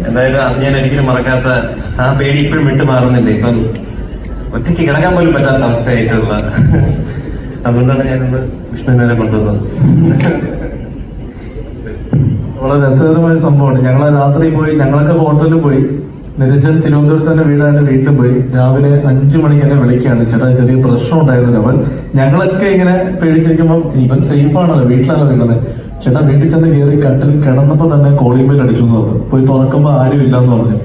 എന്തായാലും അത് ഞാൻ ഒരിക്കലും മറക്കാത്ത ആ പേടി ഇപ്പോഴും വിട്ടു മാറുന്നില്ല. ഇപ്പം ഒറ്റയ്ക്ക് കിടക്കാൻ പോലും പറ്റാത്ത അവസ്ഥയായിട്ടുള്ള, അതുകൊണ്ടാണ് ഞാനിന്ന് വിഷ്ണുവിനെ കൊണ്ടുവന്നത്. വളരെ രസകരമായ സംഭവമാണ്. ഞങ്ങളെ രാത്രി പോയി, ഞങ്ങളൊക്കെ ഹോട്ടലിൽ പോയി. നിരഞ്ജൻ തിരുവനന്തപുരത്ത് തന്നെ വീടാണ്ട് വീട്ടിലും പോയി. രാവിലെ 5 മണിക്ക് എന്നെ വിളിക്കുകയാണ്, ചേട്ടാ ചെറിയ പ്രശ്നം ഉണ്ടായിരുന്നില്ല. അവൻ ഞങ്ങളൊക്കെ ഇങ്ങനെ പേടിച്ചിരിക്കുമ്പോൾ ഇവൻ സേഫ് ആണല്ലോ, വീട്ടിലാണല്ലോ വീണത്. ചേട്ടാ വീട്ടിൽ ചെന്ന് കയറി കട്ടിൽ കിടന്നപ്പോ തന്നെ കോളിംഗ് ബെൽ അടിച്ചു എന്ന് പറഞ്ഞു. പോയി തുറക്കുമ്പോൾ ആരും ഇല്ലെന്ന് പറഞ്ഞു.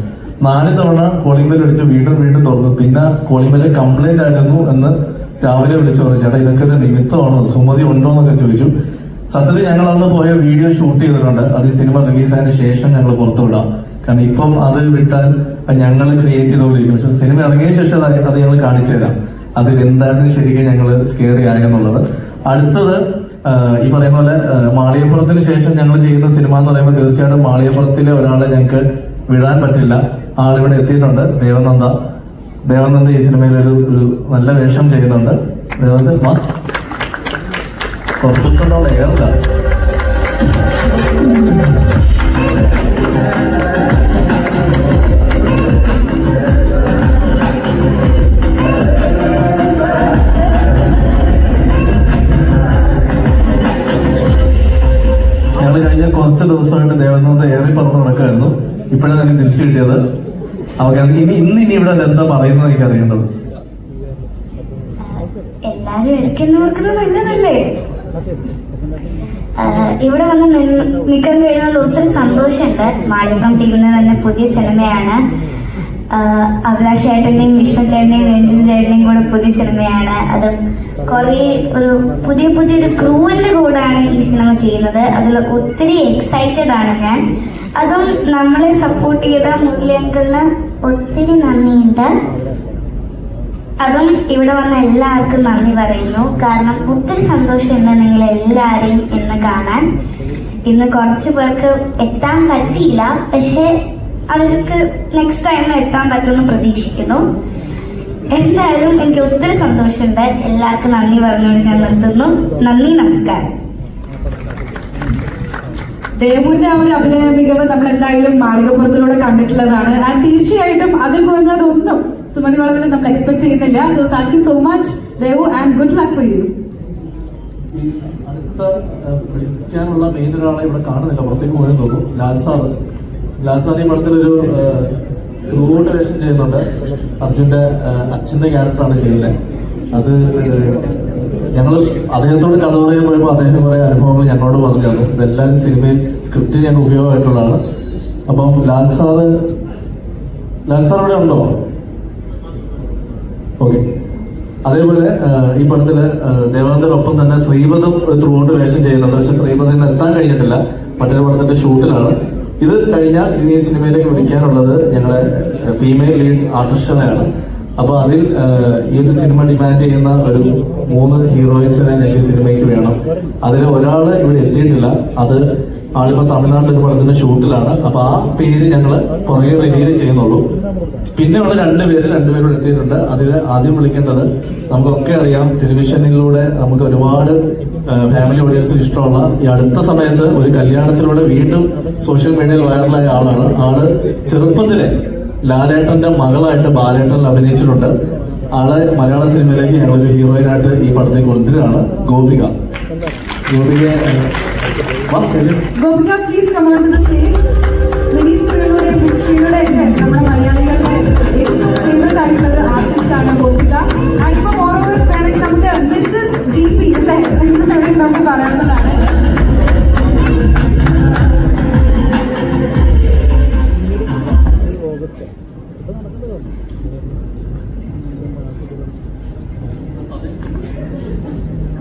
4 തവണ കോളിംഗ് ബെൽ അടിച്ച് വീണ്ടും തുറന്നു. പിന്നെ കോളിംഗ് ബെൽ കംപ്ലൈന്റ് ആയിരുന്നു എന്ന് രാവിലെ വിളിച്ചു പറഞ്ഞു. ചേട്ടാ ഇതൊക്കെ ഒരു നിമിത്തമാണോ, സുമതി ഉണ്ടോ എന്നൊക്കെ ചോദിച്ചു. സത്യത്തിൽ ഞങ്ങൾ അന്ന് പോയ വീഡിയോ ഷൂട്ട് ചെയ്തിട്ടുണ്ട്. അത് ഈ സിനിമ റിലീസായതിനു ശേഷം ഞങ്ങൾ പുറത്തുവിടാം. കാരണം ഇപ്പം അത് വിട്ടാൽ ഞങ്ങൾ ക്രിയേറ്റ് ചെയ്തുകൊണ്ടിരിക്കും. പക്ഷെ സിനിമ ഇറങ്ങിയ ശേഷം അത് ഞങ്ങൾ കാണിച്ചു തരാം അതിൽ എന്തായിരുന്നു ശരിക്കും ഞങ്ങൾ സ്കെയറി ആയെന്നുള്ളത്. അടുത്തത് ഈ പറയുന്ന പോലെ മാളികപ്പുറത്തിന് ശേഷം ഞങ്ങൾ ചെയ്യുന്ന സിനിമ എന്ന് പറയുമ്പോൾ തീർച്ചയായിട്ടും മാളികപ്പുറത്തിലെ ഒരാളെ ഞങ്ങൾക്ക് വിടാൻ പറ്റില്ല. ആളിവിടെ എത്തിയിട്ടുണ്ട്, ദേവനന്ദ ഈ സിനിമയിൽ ഒരു നല്ല വേഷം ചെയ്യുന്നുണ്ട്. ദേവനന്ദ കുറച്ച് ദിവസം ഉണ്ടാവുള്ള ഏറല്ല. ഞങ്ങൾ കഴിഞ്ഞ കുറച്ച് ദിവസമായിട്ട് ദേവനന്ദ ഏറി പറഞ്ഞു നടക്കായിരുന്നു. ഇപ്പോഴാണ് എനിക്ക് തിരിച്ചു കിട്ടിയത്. അവർക്ക് ഇന്ന് ഇവിടെ എന്താ പറയുന്നത് എനിക്ക് അറിയേണ്ടത്. എല്ലാരും എടുക്കുന്നവർക്ക് നല്ലതല്ലേ. ഇവിടെ വന്ന് നിൽക്കാൻ കഴിയുന്നത് ഒത്തിരി സന്തോഷമുണ്ട്. മാളികപ്പുറം ടീമിന് തന്നെ പുതിയ സിനിമയാണ്. അഭിലാഷ് ചേട്ടന്റെയും വിഷ്ണു ചേട്ടന്റെയും രഞ്ജിത് ചേട്ടന്റെയും കൂടെ പുതിയ സിനിമയാണ്. അത് കുറെ ഒരു പുതിയൊരു ക്രൂവിന്റെ കൂടാണ് ഈ സിനിമ ചെയ്യുന്നത്. അതിൽ ഒത്തിരി എക്സൈറ്റഡ് ആണ് ഞാൻ. അതും നമ്മളെ സപ്പോർട്ട് ചെയ്ത മുരളിയങ്കിളിന് ഒത്തിരി നന്ദിയുണ്ട്. അതും ഇവിടെ വന്ന എല്ലാവർക്കും നന്ദി പറയുന്നു. കാരണം ഒത്തിരി സന്തോഷമുണ്ട് നിങ്ങളെല്ലാവരെയും ഇന്ന് കാണാൻ. ഇന്ന് കുറച്ച് പേർക്ക് എത്താൻ പറ്റിയില്ല, പക്ഷെ അവർക്ക് നെക്സ്റ്റ് ടൈം എത്താൻ പറ്റുമെന്ന് പ്രതീക്ഷിക്കുന്നു. എന്തായാലും എനിക്ക് ഒത്തിരി സന്തോഷമുണ്ട്. എല്ലാവർക്കും നന്ദി പറഞ്ഞുകൊണ്ട് ഞാൻ നിർത്തുന്നു. നന്ദി, നമസ്കാരം. ദേവുവിന്റെ ആ ഒരു അഭിനയ മികവ് നമ്മൾ എന്തായാലും മാളികപ്പുറത്തിലൂടെ കണ്ടിട്ടുള്ളതാണ്. ആൻഡ് തീർച്ചയായിട്ടും അതിൽ കുറഞ്ഞതൊന്നും സുമതി വളവിൽ നമ്മൾ എക്സ്പെക്ട് ചെയ്യുന്നില്ല. So thank you so much Devu and good luck for you. അടുത്ത വിളിക്കാനുള്ള മെയിൻ ഒരാളെ ഇവിടെ കാണുന്നില്ല, പുറത്തേക്ക് പോയെന്ന് തോന്നുന്നു. ലാൽ സാർ ഈ പടത്തിലൊരു ത്രൂഔട്ട് വേഷം ചെയ്യുന്നുണ്ട്. അർജുന്റെ അച്ഛന്റെ ക്യാരക്ടറാണ് ചെയ്യുന്നത്. അത് ഞങ്ങൾ അദ്ദേഹത്തോട് കഥ പറയാൻ പോയപ്പോൾ അദ്ദേഹം കുറെ അനുഭവങ്ങൾ ഞങ്ങളോട് പറഞ്ഞു തന്നു. ഇതെല്ലാം സിനിമയിൽ സ്ക്രിപ്റ്റ് ഞങ്ങൾക്ക് ഉപയോഗമായിട്ടുള്ളതാണ്. അപ്പം ലാൽ സാർ ഇവിടെ ഉണ്ടോ? ഓക്കെ. അതേപോലെ ഈ പടത്തില് ദേവാനന്ദനൊപ്പം തന്നെ ശ്രീപദം ഒരു ത്രൂഔട്ട് വേഷം ചെയ്യുന്നുണ്ട്. പക്ഷെ ശ്രീപദിന് എത്താൻ കഴിഞ്ഞിട്ടില്ല, മറ്റൊരു പടത്തിന്റെ ഷൂട്ടിലാണ്. ഇത് കഴിഞ്ഞാൽ ഇനി ഈ സിനിമയിലേക്ക് വിളിക്കാനുള്ളത് ഞങ്ങളെ ഫീമെയിൽ ലീഡ് ആർട്ടിസ്റ്റിനെയാണ്. അപ്പൊ അതിൽ ഈ ഒരു സിനിമ ഡിമാൻഡ് ചെയ്യുന്ന ഒരു 3 ഹീറോയിൻസിനെ എനിക്ക് സിനിമയ്ക്ക് വേണം. അതിൽ ഒരാള് ഇവിടെ എത്തിയിട്ടില്ല. അത് ആളിപ്പോ തമിഴ്നാട്ടിൽ ഒരു പടത്തിന്റെ ഷൂട്ടിലാണ്. അപ്പൊ ആ പേര് ഞങ്ങള് പുറകെ റിവീൽ ചെയ്യുന്നുള്ളൂ. പിന്നെയുള്ള രണ്ടുപേരും എത്തിയിട്ടുണ്ട്. അതിൽ ആദ്യം വിളിക്കേണ്ടത് നമുക്കൊക്കെ അറിയാം, ടെലിവിഷനിലൂടെ നമുക്ക് ഒരുപാട് ഫാമിലി ഓഡിയൻസിന് ഇഷ്ടമുള്ള, ഈ അടുത്ത സമയത്ത് ഒരു കല്യാണത്തിലൂടെ വീണ്ടും സോഷ്യൽ മീഡിയയിൽ വൈറലായ ആള് ചെറുപ്പത്തിലെ ലാലേട്ടന്റെ മകളായിട്ട് ബാലേട്ടനിൽ അഭിനയിച്ചിട്ടുണ്ട്. ആളെ മലയാള സിനിമയിലേക്ക് ഞങ്ങളൊരു ഹീറോയിനായിട്ട് ഈ പടത്തേക്ക് കൊണ്ടുവരികയാണ്. Gopika please come on to the stage. Mini സ്ക്രീനിലൂടെ ബിഗ് സ്ക്രീനിലൂടെ നമ്മുടെ മലയാളികളുടെ ഏറ്റവും ഫേമസ് ആയിട്ടുള്ള ഒരു ആർട്ടിസ്റ്റാണ് ഗോപിക. ആൻഡ് ഇപ്പോൾ മോറോവർ വേണമെങ്കിൽ നമുക്ക് മിസ്സസ് GP അല്ലേ എന്ന് വേണമെങ്കിൽ നമുക്ക് പറയാവുന്നതാണ്.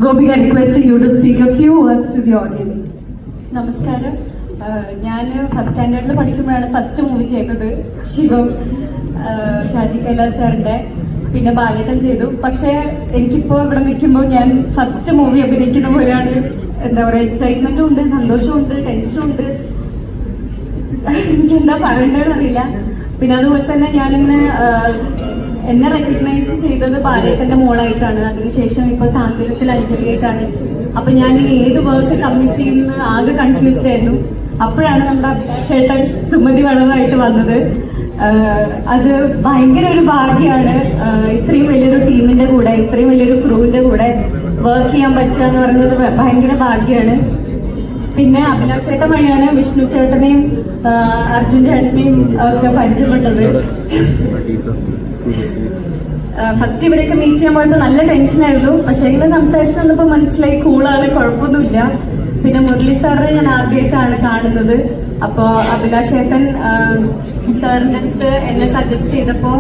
Gopika, requesting you to speak a few words to the audience. നമസ്കാരം. ഞാൻ ഫസ്റ്റ് സ്റ്റാൻഡേർഡിൽ പഠിക്കുമ്പോഴാണ് ഫസ്റ്റ് മൂവി ചെയ്തത്. ശിവം, ഷാജി കൈലാസ് സാറിന്റെ, പിന്നെ ബാലേട്ടൻ ചെയ്തു. പക്ഷേ എനിക്കിപ്പോൾ ഇവിടെ നിൽക്കുമ്പോൾ ഞാൻ ഫസ്റ്റ് മൂവി അഭിനയിക്കുന്ന പോലെയാണ്. എന്താ പറയുക, എക്സൈറ്റ്മെന്റും ഉണ്ട്, സന്തോഷവും ഉണ്ട്, ടെൻഷനും ഉണ്ട്. എനിക്കെന്താ പറയേണ്ടതെന്ന് അറിയില്ല. പിന്നെ അതുപോലെ തന്നെ ഞാനിങ്ങനെ എന്നെ റെക്കഗ്നൈസ് ചെയ്തത് ബാലേട്ടന്റെ മോളായിട്ടാണ്. അതിനുശേഷം ഇപ്പൊ സാന്ത്വനത്തിൽ അഞ്ജലിയായിട്ടാണ്. അപ്പൊ ഞാൻ ഇനി ഏത് വർക്ക് കമ്മിറ്റ് ചെയ്യുന്ന ആകെ കൺഫ്യൂസ്ഡ് ആയിരുന്നു. അപ്പോഴാണ് നമ്മുടെ ചേട്ടൻ സുമതി വളവായിട്ട് വന്നത്. അത് ഭയങ്കര ഒരു ഭാഗ്യമാണ്. ഇത്രയും വലിയൊരു ടീമിന്റെ കൂടെ, ഇത്രയും വലിയൊരു ക്രൂവിന്റെ കൂടെ വർക്ക് ചെയ്യാൻ പറ്റുക എന്ന് പറയുന്നത് ഭയങ്കര ഭാഗ്യമാണ്. പിന്നെ അഭിലാഷ് ചേട്ടൻ വഴിയാണ് വിഷ്ണു ചേട്ടനെയും അർജുൻ ചേട്ടനെയും ഒക്കെ പരിചയപ്പെട്ടത്. ഫസ്റ്റ് ഇവരൊക്കെ മീറ്റ് ചെയ്യാൻ പോയപ്പോൾ നല്ല ടെൻഷനായിരുന്നു. പക്ഷേ ഇങ്ങനെ സംസാരിച്ച് വന്നപ്പോൾ മനസ്സിലായി കൂളാണ്, കുഴപ്പമൊന്നുമില്ല. പിന്നെ മുരളി സാറിനെ ഞാൻ ആദ്യമായിട്ടാണ് കാണുന്നത്. അപ്പോൾ അഭിലാഷ് ചേട്ടൻ സാറിൻ്റെ അടുത്ത് എന്നെ സജസ്റ്റ് ചെയ്തപ്പോൾ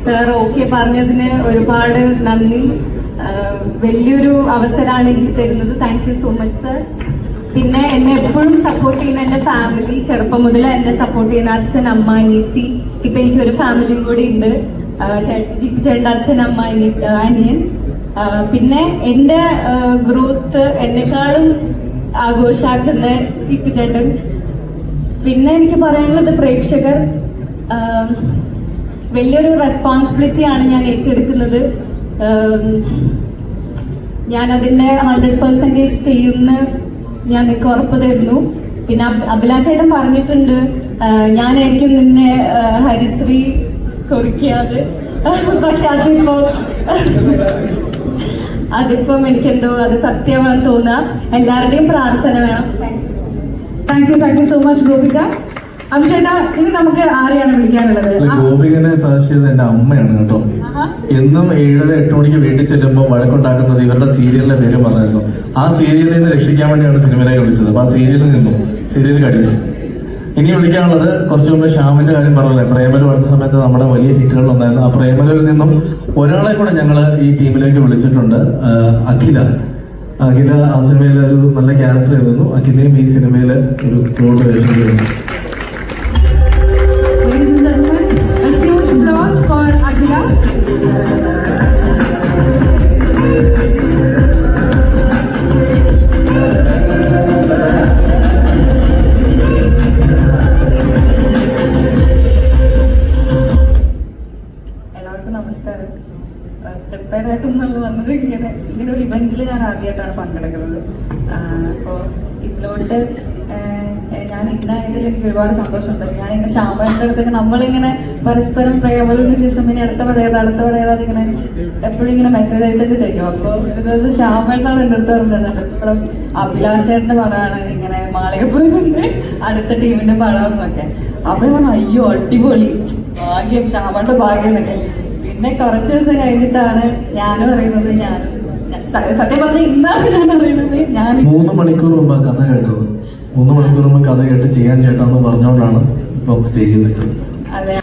സാർ ഓക്കെ പറഞ്ഞതിന് ഒരുപാട് നന്ദി. വലിയൊരു അവസരമാണ് എനിക്ക് തരുന്നത്. Thank you so much sir. പിന്നെ എന്നെ എപ്പോഴും സപ്പോർട്ട് ചെയ്യുന്ന എൻ്റെ ഫാമിലി, ചെറുപ്പം മുതൽ എന്നെ സപ്പോർട്ട് ചെയ്യുന്ന അച്ഛൻ, അമ്മ, അനിയത്തി. ഇപ്പം എനിക്കൊരു ഫാമിലിയും കൂടി ഉണ്ട്, ജിപ്പി ചേട്ടൻ്റെ അച്ഛൻ, അമ്മ, അനിയൻ. പിന്നെ എൻ്റെ ഗ്രോത്ത് എന്നെക്കാളും ആഘോഷാക്കുന്ന ജിപ്പി ചേട്ടൻ. പിന്നെ എനിക്ക് പറയാനുള്ളത് പ്രേക്ഷകർ, വലിയൊരു റെസ്പോൺസിബിലിറ്റിയാണ് ഞാൻ ഏറ്റെടുക്കുന്നത്. ഞാൻ അതിൻ്റെ 100% ചെയ്യുമെന്ന് ഞാൻ നിങ്ങൾക്ക് ഉറപ്പ് തരുന്നു. പിന്നെ അഭിലാഷേട്ടൻ പറഞ്ഞിട്ടുണ്ട്, ഞാനായിരിക്കും നിന്നെ ഹരിശ്രീ കുറിക്കാതെ. പക്ഷെ അതിപ്പം എനിക്കെന്തോ അത് സത്യമാണെന്ന് തോന്നുക. എല്ലാവരുടെയും പ്രാർത്ഥന വേണം. Thank you so much Gopika. അഭിഷേട്ടാ, ഇനി നമുക്ക് ആരെയാണ് വിളിക്കാനുള്ളത്? ഗോപികനെ സജസ്റ്റ് ചെയ്തത് എന്റെ അമ്മയാണ് കേട്ടോ. എന്നും 7:30-8 മണിക്ക് വീട്ടിൽ ചെല്ലുമ്പോൾ വഴക്കുണ്ടാക്കുന്നത് ഇവരുടെ സീരിയലിന്റെ പേര് പറഞ്ഞായിരുന്നു. ആ സീരിയലിൽ നിന്ന് രക്ഷിക്കാൻ വേണ്ടിയാണ് സിനിമയിലേക്ക് വിളിച്ചത്. അപ്പൊ ആ സീരിയലിൽ നിന്നും സീരിയൽ കഴിഞ്ഞു. ഇനി വിളിക്കാനുള്ളത്, കുറച്ചു മുമ്പ് ശ്യാമിന്റെ കാര്യം പറഞ്ഞല്ലേ, പ്രേമലു അടുത്ത സമയത്ത് നമ്മുടെ വലിയ ഹിറ്റുകൾ ഉണ്ടായിരുന്നു. ആ പ്രേമലുവിൽ നിന്നും ഒരാളെ കൂടെ ഞങ്ങൾ ഈ ടീമിലേക്ക് വിളിച്ചിട്ടുണ്ട്. അഖില ആ സിനിമയിൽ ഒരു നല്ല ക്യാരക്ടർ ആയിരുന്നു. അഖിലയും ഈ സിനിമയിൽ ഒരു ക്ലോട്ട് വേഷം ചെയ്യുന്നു. Ladies and gentlemen, a huge applause for Akhila. എല്ലാവർക്കും നമസ്കാരം. പ്രിപ്പയർഡ് ആയിട്ടൊന്നല്ല വന്നത്. ഇങ്ങനെ ഒരു ഇവന്റിൽ ഞാൻ ആദ്യമായിട്ടാണ് പങ്കെടുക്കുന്നത്. അപ്പോൾ ഇതിലോട്ട് ഞാൻ ഇന്നായതിൽ എനിക്ക് ഒരുപാട് സന്തോഷമുണ്ട്. ഞാനിങ്ങനെ ശ്യാമേട്ടൻ്റെ അടുത്തൊക്കെ നമ്മളിങ്ങനെ പരസ്പരം പ്രേമലിന് ശേഷം പിന്നെ അടുത്ത പടയേതാ ഇങ്ങനെ എപ്പോഴും ഇങ്ങനെ മെസ്സേജ് അയച്ചൊക്കെ ചെയ്യും. അപ്പോൾ ഒരു ദിവസം ശ്യാമേട്ടനാണ് എൻ്റെ അടുത്ത് പറഞ്ഞത്, ഇപ്പോഴും അഭിലാഷേട്ടൻ്റെ പടമാണ് ഇങ്ങനെ മാളികപ്പുറത്തിൻ്റെ അടുത്ത ടീമിന്റെ പടം എന്നൊക്കെ. അപ്പോൾ പറഞ്ഞു അയ്യോ അടിപൊളി, ഭാഗ്യം, ശ്യാമേട്ടൻ്റെ ഭാഗ്യം എന്നൊക്കെ. പിന്നെ കുറച്ച് ദിവസം കഴിഞ്ഞിട്ടാണ് ഞാനും അറിയുന്നത്. സത്യം പറഞ്ഞ ഇന്നാണ് ഞാൻ അറിയുന്നത്. ഞാൻ 3 മണിക്കൂർ മുമ്പ് കഥ കേട്ടത്. 3 മണിക്കൂർ മുമ്പ് കഥ കേട്ട് ചെയ്യാൻ ചേട്ടാന്ന് പറഞ്ഞുകൊണ്ടാണ് ഇപ്പം സ്റ്റേജിൽ വെച്ചത്. അതെ.